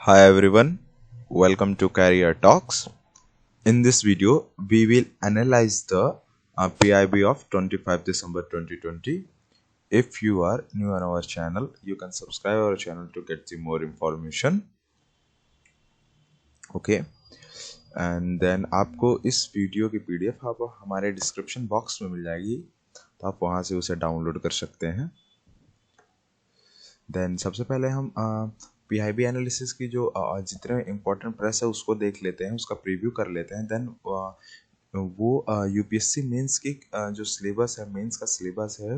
Hi everyone, welcome to Career Talks. In this video, we will analyze the PIB of 25 December 2020. If you are new on our channel, you can subscribe our channel to get the more information. Okay, and then आपको इस video की PDF आप हमारे description box में मिल जाएगी, तो आप वहाँ से उसे डाउनलोड कर सकते हैं. देन सबसे पहले हम PIB एनालिसिस की जो जितने इम्पोर्टेंट प्रेस है उसको देख लेते हैं, उसका प्रीव्यू कर लेते हैं. देन वो यूपीएससी मेंस की जो सिलेबस है, मेंस का सिलेबस है,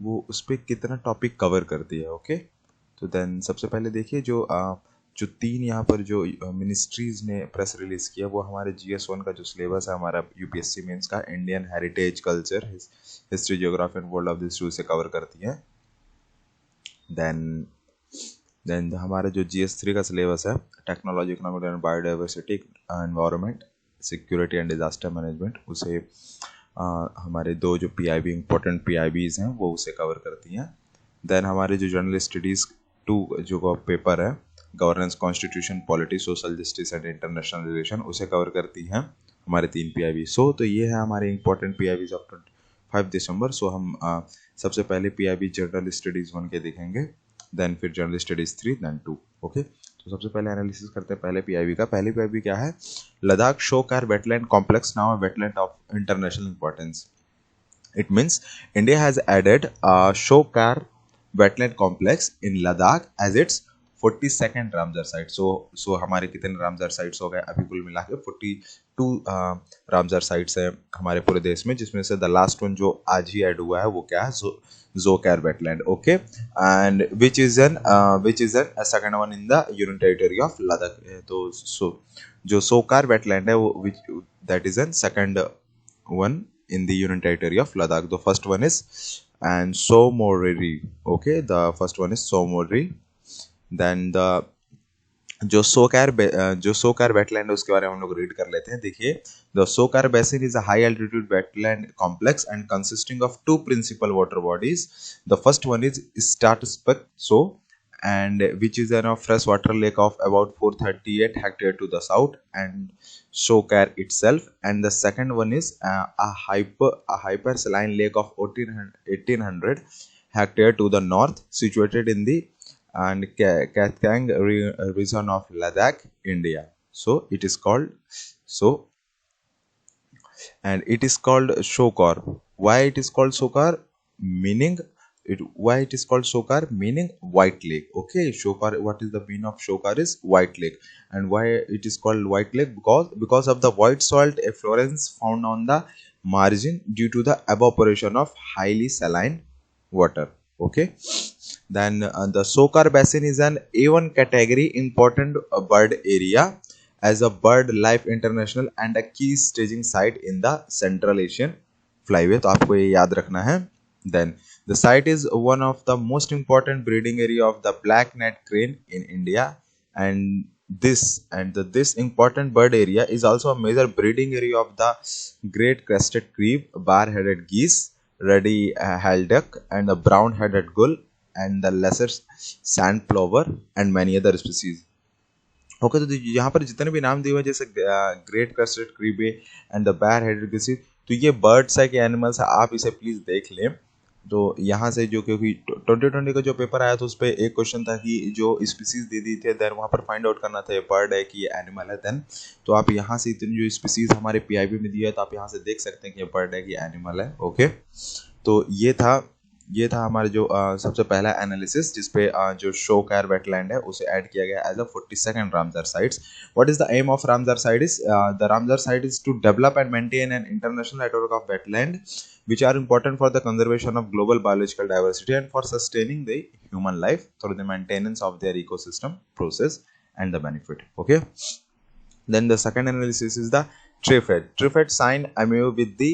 वो उस पर कितना टॉपिक कवर करती है. ओके, तो देन सबसे पहले देखिए जो तीन यहाँ पर जो मिनिस्ट्रीज ने प्रेस रिलीज किया वो हमारे GS1 का जो सिलेबस है हमारा यूपीएससी मेंस का, Indian heritage, culture, history, geography and world of this से कवर करती है. देन हमारा जो GS3 का सिलेबस है, technology, economic and biodiversity, environment, security and disaster management, उसे हमारे दो जो PIB इंपॉर्टेंट PIBs हैं वो उसे कवर करती हैं. देन हमारे जो जनरल स्टडीज़ 2 जो पेपर है, governance, constitution, polity, social justice and international relation, उसे कवर करती हैं हमारे 3 PIB. तो ये है हमारे इंपॉर्टेंट PIBs ऑफ 25 दिसंबर. हम सबसे पहले PIB जनरल स्टडीज़ 1 के देखेंगे, देन फिर जनरल स्टडीज़ 3, देन 2. ओके, तो सबसे पहले एनालिसिस करते हैं पहले PIB का. पहले PIB क्या है? Ladakh Tsokar wetland complex, now wetland of international importance. It means India has added a Shokar wetland complex in Ladakh as its 42nd Ramsar site. So हमारे कितने रामसर साइट्स हो गए? अभी कुल मिला के 42 रामसर साइट्स है हमारे पूरे देश में, जिसमें से द लास्ट वन जो आज ही ऐड हुआ है वो क्या है? Tsokar wetland. Okay, and which is an second one in the union territory of Ladakh. तो जो सोकार वेटलैंड है वो that is an second one in the union territory of Ladakh. The first one is and Somoriri. Okay, the first one is Somoriri. Then जो Tsokar wetland है उसके बारे में हम लोग रीड कर लेते हैं. देखिए, the Sokar basin is a high altitude wetland complex and consisting of 2 principal water bodies. The first one is स्टार्टस्पक्सो, and which is a freshwater lake of about 438 hectare to the south, and Shokar itself. And the second one is a hypersaline lake of 1800 hectare to the north, situated in the and Katkang region of Ladakh, India. So it is called it is called Shokar. Why it is called Shokar? Why it is called Shokar? Meaning white lake. Okay, Shokar, what is the meaning of Shokar? Is white lake. And why it is called white lake? Because of the white salt effluence found on the margin due to the evaporation of highly saline water. Okay, then the Shokar basin is an A1 category important bird area as a bird life international and a key staging site in the Central Asian flyway. तो आपको ये याद रखना है. Then the site is one of the most important breeding area of the black-necked crane in India, and this important bird area is also a major breeding area of the great crested crib, bar-headed geese, ruddy-tailed duck, and the brown-headed gull, and the lesser sand plover, and many other species. Okay, तो यहाँ पर जितने भी नाम दिए हुए जैसे great crested क्रीबे and the बैर हेडेड गेसी, तो ये बर्ड्स है कि एनिमल्स है, आप इसे प्लीज देख लें. तो यहाँ से जो, क्योंकि 2020 का जो पेपर आया था उस पर एक क्वेश्चन था कि जो स्पीसीज दे दी थे, देन वहाँ पर फाइंड आउट करना था ये बर्ड है कि ये एनिमल है. देन तो आप यहाँ से इतनी जो स्पीसीज हमारे PIB में दिया है तो आप यहाँ से देख सकते हैं कि ये बर्ड है कि एनिमल है. ओके, तो ये था हमारा जो सबसे पहला एनालिसिस, जिसपे जो शोकार वेटलैंड है उसे ऐड किया गया as a 42nd Ramsar sites. What is the aim of Ramsar site? Is the Ramsar site is to develop and maintain an international network of wetland which are important for the conservation of global biological diversity and for sustaining the human life through the maintenance of their ecosystem process and the benefit. Okay, then the second analysis is the TRIFED. TRIFED signed MOU with the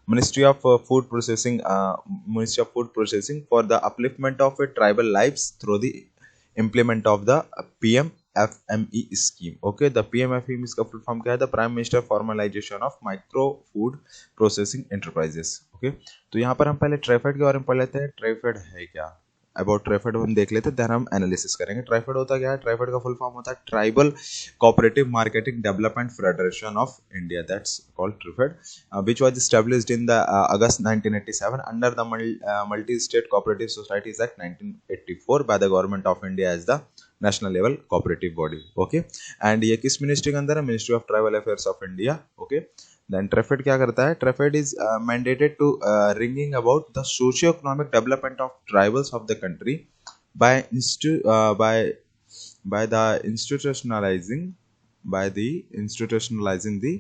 Ministry of Food Processing for the upliftment of tribal lives through the implement of the PMFME scheme. Okay, the PMFME इसका full form क्या है? The Prime Minister Formalization of Micro Food Processing Enterprises. Okay, तो यहाँ पर हम पहले TRIFED के बारे में पढ़ लेते हैं. TRIFED है क्या? अबाउट ट्राइफेड हम देख लेते, देन हम एनालिसिस करेंगे। ट्राइफेड होता क्या है? ट्राइफेड का फुल फॉर्म होता है tribal cooperative marketing development federation of India, that's called TRIFED, which was established in the August 1987 under the Multi-State Cooperative Societies Act 1984 by the Government of India as the national level cooperative body. Okay, and ये किस ministry के अंदर है? Ministry of tribal affairs of India. Okay, then TRIFED क्या करता है? TRIFED is mandated to bringing about the socio economic development of tribals of the country by by the institutionalizing the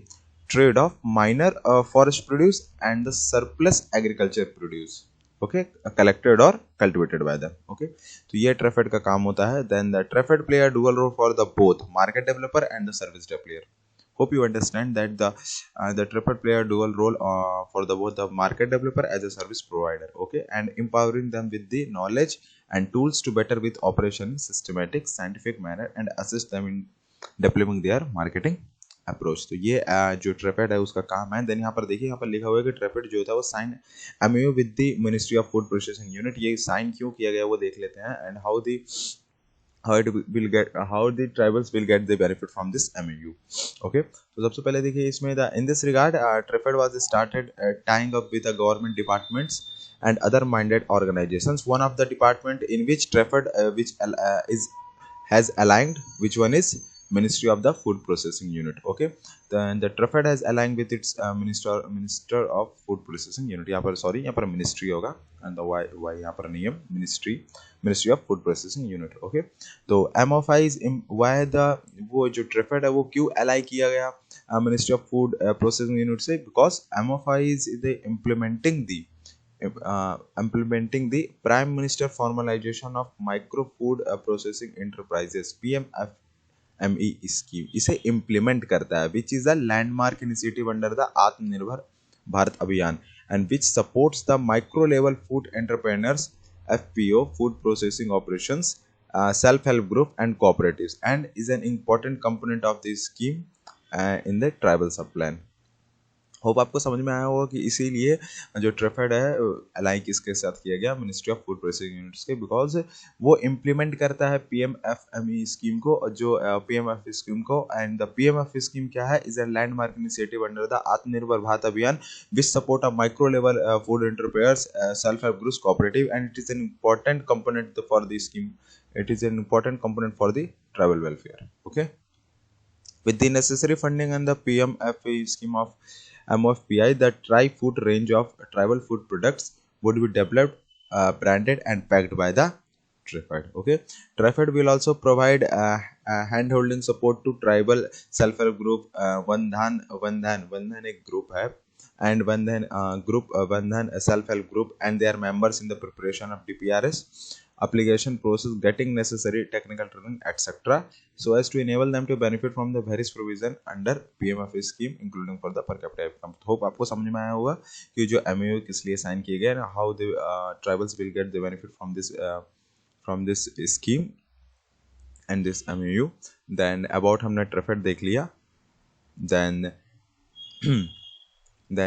trade of minor forest produce and the surplus agriculture produce, okay, collected or cultivated by them. Okay, तो ये ट्राइफेड का काम होता है। then the TRIFED play a dual role for the both market developer and the service developer. Hope you understand that the triple play a dual role for the both the market developer as a service provider, okay, and empowering them with the knowledge and tools to better with operation systematic scientific manner and assist them in developing their marketing approach. तो ये जो ट्रेपेड है उसका काम है। Then यहाँ पर देखिए, यहाँ पर लिखा हुआ है कि ट्रेपेड जो था वो sign MoU with the ministry of food processing unit. ये साइन क्यों किया गया वो देख लेते हैं, and how the tribals will get the benefit from this MOU. Okay, तो सबसे पहले देखिए इसमें in this regard TRIFED was started tying up with the government departments and other minded organizations. One of the department in which TRIFED has aligned, which one is Ministry of the Food Processing Unit. Okay, then the TRIFED has aligned with its Minister of Food Processing Unit. यहाँ पर sorry, यहाँ पर ministry होगा, and the why यहाँ पर नहीं है, Ministry of Food Processing Unit. Okay, तो MOFI is why the वो जो TRIFED है वो क्यों ally किया गया Ministry of Food Processing Unit से? Because MOFI is the implementing the Prime Minister Formalization of Micro Food Processing Enterprises PMFME scheme, इसे इम्प्लीमेंट करता है, which is a landmark initiative under the आत्मनिर्भर भारत अभियान, and which supports the micro level food entrepreneurs FPO, food processing operations, self-help group and cooperatives, and is an important component of this scheme in the tribal subplan. Hope आपको समझ में आया होगा कि इसीलिए जो ट्राइफेड है अलाई किसके साथ किया गया? Ministry of food processing units के, बिकॉज वो इम्प्लीमेंट करता है PMFME स्कीम को, जो PMF स्कीम को, एंड द PMF स्कीम क्या है? Is a landmark initiative under the आत्मनिर्भर भारत अभियान विच support of micro level food entrepreneurs, self help groups, cooperative, and it is an important component for the scheme, it is an important component for the tribal welfare. Okay, with the necessary funding and the PMFA scheme of MOFPI, the tri-food range of tribal food products would be developed, branded and packed by the TRIFED. Okay, TRIFED will also provide hand-holding support to tribal self-help group. Vandhan एक group है, and Vandhan self-help group and their members in the preparation of DPRS application process, getting necessary technical training, etc., so as to enable them to benefit from the various provision under PMFA scheme, including for the per capita income. Hope आपको समझ में आया होगा कि जो MOU किस लिए sign किए गए, how the tribals will get the benefit from this scheme and this MOU. then about हमने ट्राइफेड देख लिया, then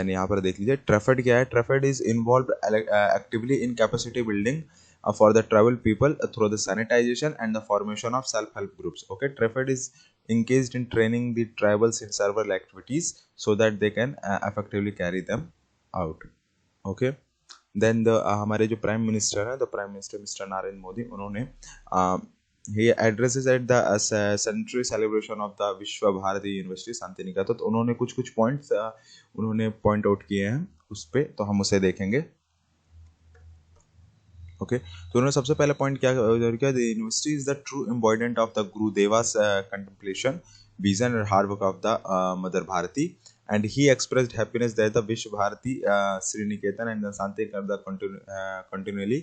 यहाँ पर देख लीजिए ट्राइफेड क्या है? TRIFED is involve actively in capacity building for the tribal people through the sanitization and the formation of self-help groups. Okay, TRIFED is engaged in training the tribals in several activities so that they can effectively carry them out. Okay, then the हमारे जो prime minister है, the prime minister mister Narendra Modi, उन्होंने he addresses at the century celebration of the विश्व Bharti university Shanti Niketan, तो उन्होंने कुछ points उन्होंने point out किए हैं उस पे, तो हम उसे देखेंगे. ओके, तो उन्होंने सबसे पहला पॉइंट क्या किया? The university is the true embodiment of the Gurudeva's contemplation, vision and hard work of the mother Bharati, and he expressed happiness that the Vishwa Bharati Sriniketan and the Shanti the continually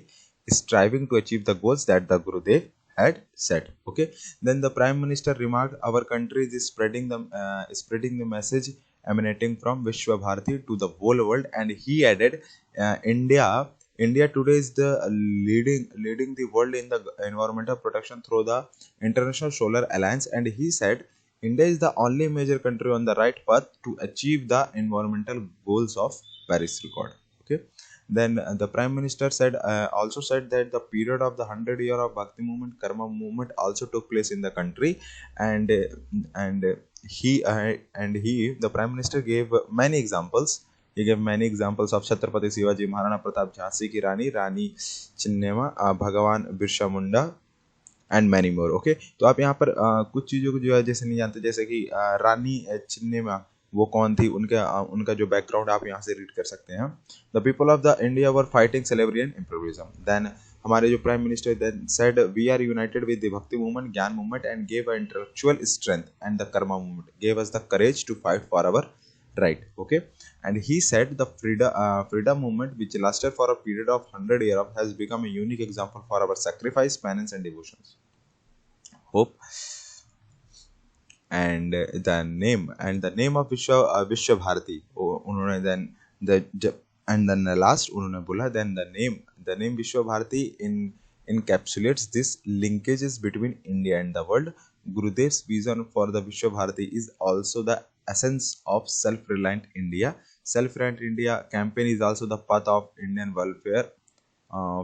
striving to achieve the goals that the Gurudev had set. Okay, then the Prime Minister remarked, our country is spreading the message emanating from Vishwa Bharati to the whole world, and he added, India today is the leading the world in the environmental protection through the International Solar Alliance, and he said India is the only major country on the right path to achieve the environmental goals of Paris Accord. Okay, Then the prime minister said also said that the period of the 100 year of bhakti movement, karma movement also took place in the country. And uh, and uh, he uh, and he the prime minister gave many examples. He gave many examples of Chhatrapati Shivaji, Maharana Pratap, Jhansi की रानी चिन्नेमा, भगवान Birsa Munda and many more. Okay, तो आप यहाँ पर कुछ चीज़ों को जो है जैसे नहीं जानते, जैसे कि रानी चिन्नेमा वो कौन थी, उनका जो बैकग्राउंड आप यहाँ से रीड कर सकते हैं। The people of the India were fighting slavery and improvism. Then हमारे जो prime minister then said we are united with the bhakti movement, gyan movement and gave a intellectual strength, and the karma movement gave us the courage to fight for our right. Okay, and he said the freedom movement, which lasted for a period of 100 years, has become a unique example for our sacrifice, penance and devotions, hope, and the name of Vishwa Bharati, उन्होंने then the last उन्होंने बोला then the name Vishwa Bharati encapsulates this linkages between India and the world. Gurudev's vision for the Vishwa Bharati is also the essence of self-reliant India. Self-reliant India campaign is also the path of Indian welfare,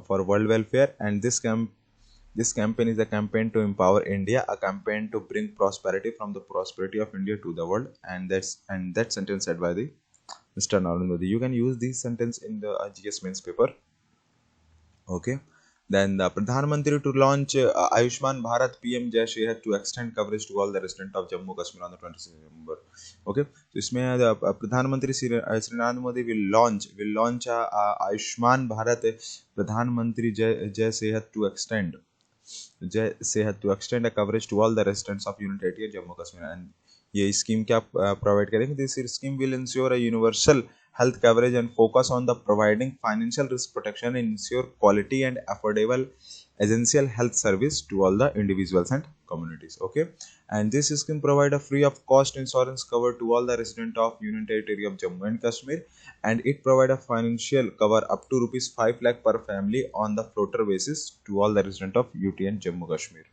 for world welfare, and this campaign is a campaign to empower India, a campaign to bring prosperity from the prosperity of India to the world. And that sentence said by the Mr. Narendra Modi. You can use this sentence in the GS mains paper. Okay. Then the Pradhan Mantri to launch Ayushman Bharat PM Jai Sehat to extend coverage to all the residents of Jammu Kashmir on the 26th November. Okay, so इसमें प्रधानमंत्री Shri Narendra Modi will launch Ayushman Bharat प्रधानमंत्री जय सेहत to extend a coverage to all the residents of Union Territory Jammu Kashmir. And ये scheme क्या provide करेंगे? This scheme will ensure a universal health coverage and focus on the providing financial risk protection and ensure quality and affordable essential health service to all the individuals and communities. Okay, and this scheme provide a free of cost insurance cover to all the residents of Union Territory of Jammu and Kashmir, and it provide a financial cover up to rupees 5 lakh per family on the floater basis to all the residents of UT and Jammu Kashmir.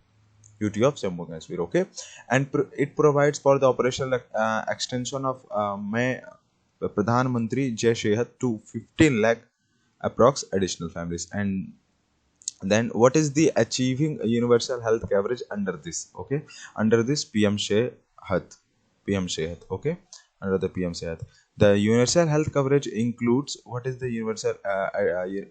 UT of Jammu Kashmir. Okay, and it provides for the operational extension of Pradhan Mantri Jai Sehat to 15 lakh approx additional families. And then what is the achieving universal health coverage under this? Okay, under this PM Sehat. Okay, under the PM Sehat, the universal health coverage includes what is the universal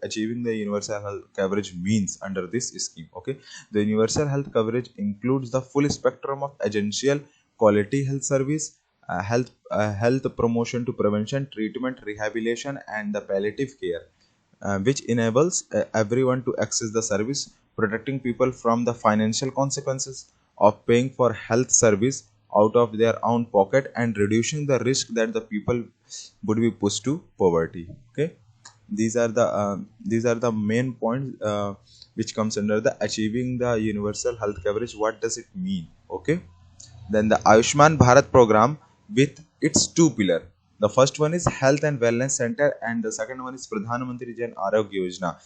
achieving the universal health coverage means under this scheme. Okay, the universal health coverage includes the full spectrum of essential quality health service, health promotion to prevention, treatment, rehabilitation, and the palliative care, which enables everyone to access the service, protecting people from the financial consequences of paying for health service out of their own pocket and reducing the risk that the people would be pushed to poverty. Okay, these are the main points which comes under the achieving the universal health coverage. What does it mean? Okay, then the Ayushman Bharat program with its two pillars. The first one is Health and Wellness Center, and the second one is Pradhan Mantri Jan Arogya Yojana.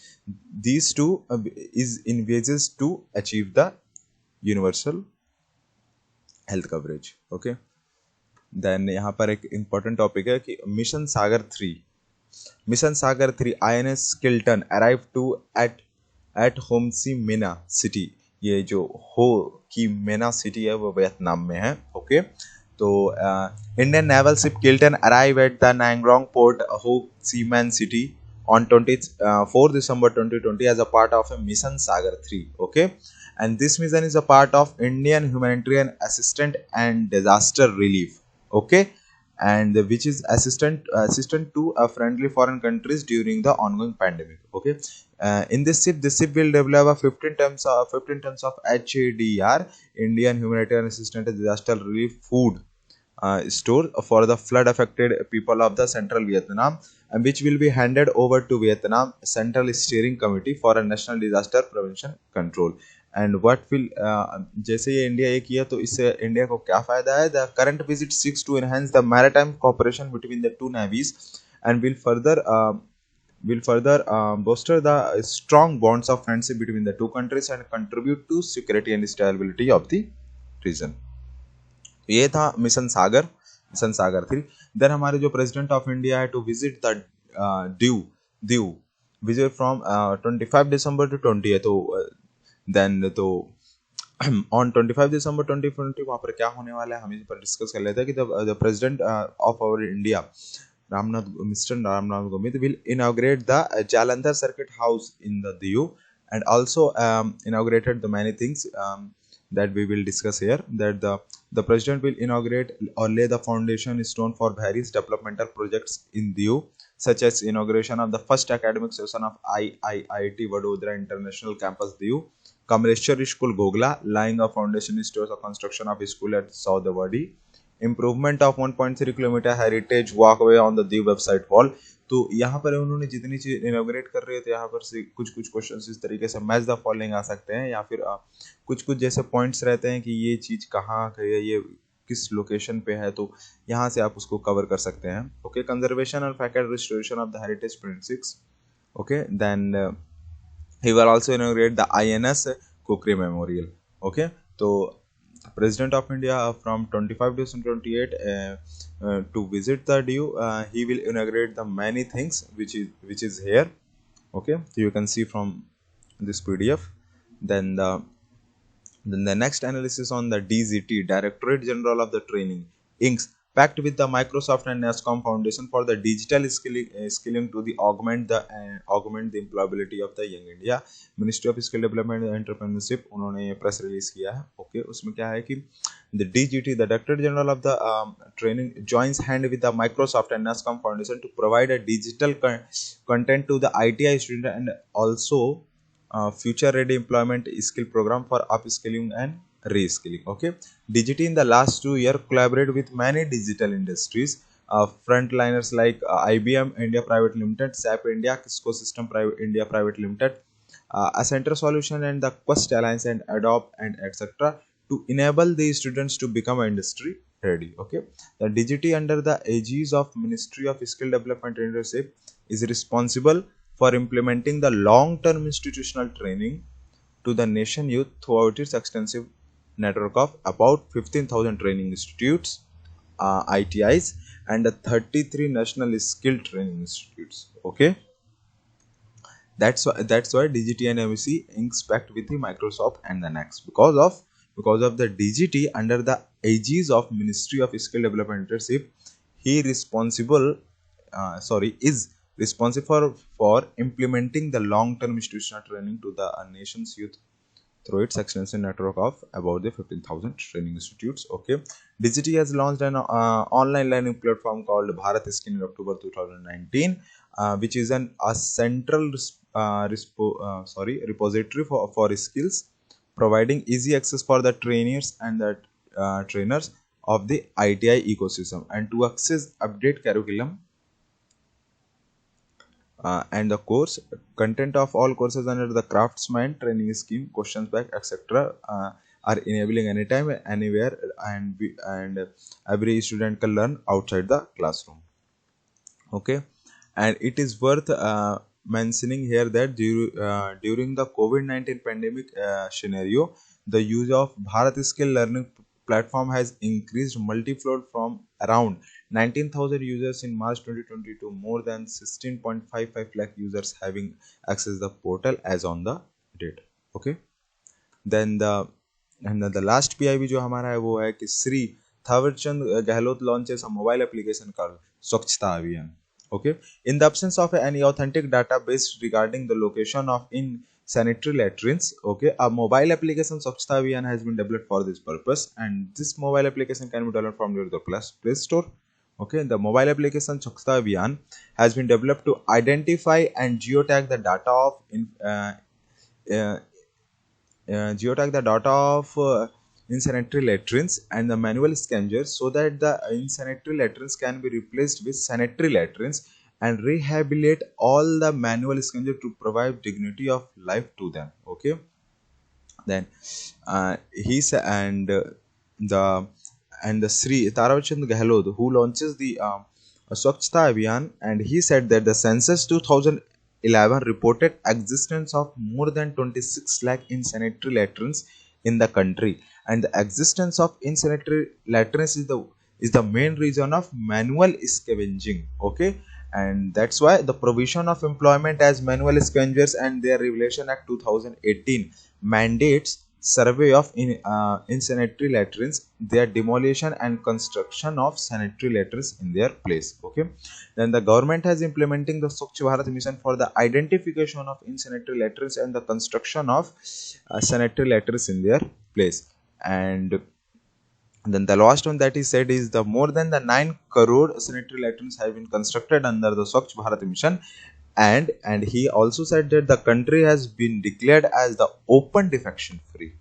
These two is envisages to achieve the universal health coverage. Okay. Then यहाँ पर एक important topic है कि Mission Sagar 3 INS Skeleton arrived to at Ho Chi Minh City. ये जो हो की मेना सिटी है वो वियतनाम में है. ओके, तो Indian naval ship Kiltan arrive at the Nha Rong port Ho Chi Minh city on 4 December 2020 as a part of a Mission Sagar 3. Okay, and this mission is a part of Indian humanitarian assistance and disaster relief. Okay, and which is assistant to friendly foreign countries during the ongoing pandemic. Okay, in this ship will develop a 15 tons of HADR, Indian humanitarian assistance and disaster relief food store for the flood affected people of the central Vietnam, and which will be handed over to Vietnam Central Steering Committee for a National Disaster Prevention Control. And what will जैसे ये India ये किया तो इससे India को क्या फायदा है? The current visit seeks to enhance the maritime cooperation between the two navies and will further bolster the strong bonds of friendship between the two countries and contribute to security and stability of the region. ये था mission सागर 3. Then हमारे जो president of India है to visit the ड्यू Diu visit from 25 December to 20, तो then तो on 25 दिसंबर 2020 वहाँ पर क्या होने वाला है हम इस पर डिस्कस कर लेते हैं कि the president of our India Mr. Ramnath Gomit will inaugurate the Jalandhar Circuit House in the Diu, and also inaugurated the many things that we will discuss here. That the president will inaugurate or lay the foundation stone for various developmental projects in Diu, such as inauguration of the first academic session of IIIT Vadodara International Campus Diu, Kamleshwar School Gogla, laying a foundation stone for construction of a school at Saudawadi, improvement of 1.3 kilometre heritage walkway on the Diu website wall. तो यहाँ पर उन्होंने जितनी चीज इनोग्रेट कर रहे थे यहाँ पर से कुछ कुछ क्वेश्चन इस तरीके से मैच द फॉलोइंग आ सकते हैं, या फिर कुछ कुछ जैसे पॉइंट्स रहते हैं कि ये चीज कहाँ है, ये किस लोकेशन पे है, तो यहाँ से आप उसको कवर कर सकते हैं। Okay, conservation and fact restoration of the heritage principles. Okay, then he will also inaugurate the INS Kukri Memorial. Okay, so President of India from 25 to 28 to visit the DU, he will inaugurate the many things which is here. Okay, so you can see from this PDF. Then the next analysis on the DGT, Directorate General of the Training, inks packed with the Microsoft and NASCOM Foundation for the digital skilling to the augment the employability of the young India. Ministry of Skill Development and Entrepreneurship उन्होंने ये press release किया है। Okay, उसमें क्या है कि the DGT, the Directorate General of the Training, joins hand with the Microsoft and NASCOM Foundation to provide a digital content to the ITI student, and also future ready employment skill program for upskilling and reskilling. Okay, DGT in the last 2 years collaborated with many digital industries, frontliners like IBM India Private Limited, SAP India, Cisco System India Private Limited, Accenture Solution, and the Quest Alliance, and Adobe, and etc., to enable the students to become industry ready. Okay, the DGT under the aegis of Ministry of Skill Development and Leadership is responsible for implementing the long-term institutional training to the nation youth throughout its extensive network of about 15,000 training institutes, ITIs, and 33 national skill training institutes. Okay, that's why DGT and MEC inks packed with the Microsoft and the next, because of the DGT under the aegis of Ministry of Skill Development and Leadership, he is responsible for implementing the long-term institutional training to the nation's youth through its extensive network of about the 15,000 training institutes. Okay, DGT has launched an online learning platform called Bharat Skill in October 2019, which is a central repository for skills, providing easy access for the trainers and the trainers of the ITI ecosystem, and to access update curriculum and the course content of all courses under the craftsman training scheme, questions back, etc., are enabling anytime, anywhere, and every student can learn outside the classroom. Okay, and it is worth mentioning here that during the COVID-19 pandemic scenario, the use of Bharat Skill Learning platform has increased multifold from around 19,000 users in March 2020 to more than 16.55 lakh users having accessed the portal as on the date. Okay, then the last PIB जो हमारा है वो है कि Shri Thawarchand Gehlot launches a mobile application called स्वच्छता अभियान. Okay, in the absence of any authentic database regarding the location of sanitary latrines, okay, a mobile application Swachhta Abhiyan has been developed for this purpose, and this mobile application can be downloaded from the Play Store. Okay, the mobile application Swachhta Abhiyan has been developed to identify and geotag the data of insanitary latrines and the manual scavengers, so that the insanitary latrines can be replaced with sanitary latrines, and rehabilitate all the manual scavengers to provide dignity of life to them. Okay, then he said, and the Sri Tarawchand Gehlot, who launches the Swachhta Abhiyan, and he said that the census 2011 reported existence of more than 26 lakh insanitary latrines in the country, and the existence of insanitary latrines is the main reason of manual scavenging. Okay, and that's why the provision of employment as manual scavengers and their Regulation Act 2018 mandates survey of in sanitary latrines, their demolition and construction of sanitary latrines in their place. Okay, then the government has implementing the Swachh Bharat mission for the identification of insanitary latrines and the construction of sanitary latrines in their place. And then the last one that he said is the more than the 9 crore sanitary latrines have been constructed under the Swachh Bharat mission, and he also said that the country has been declared as the open defecation free.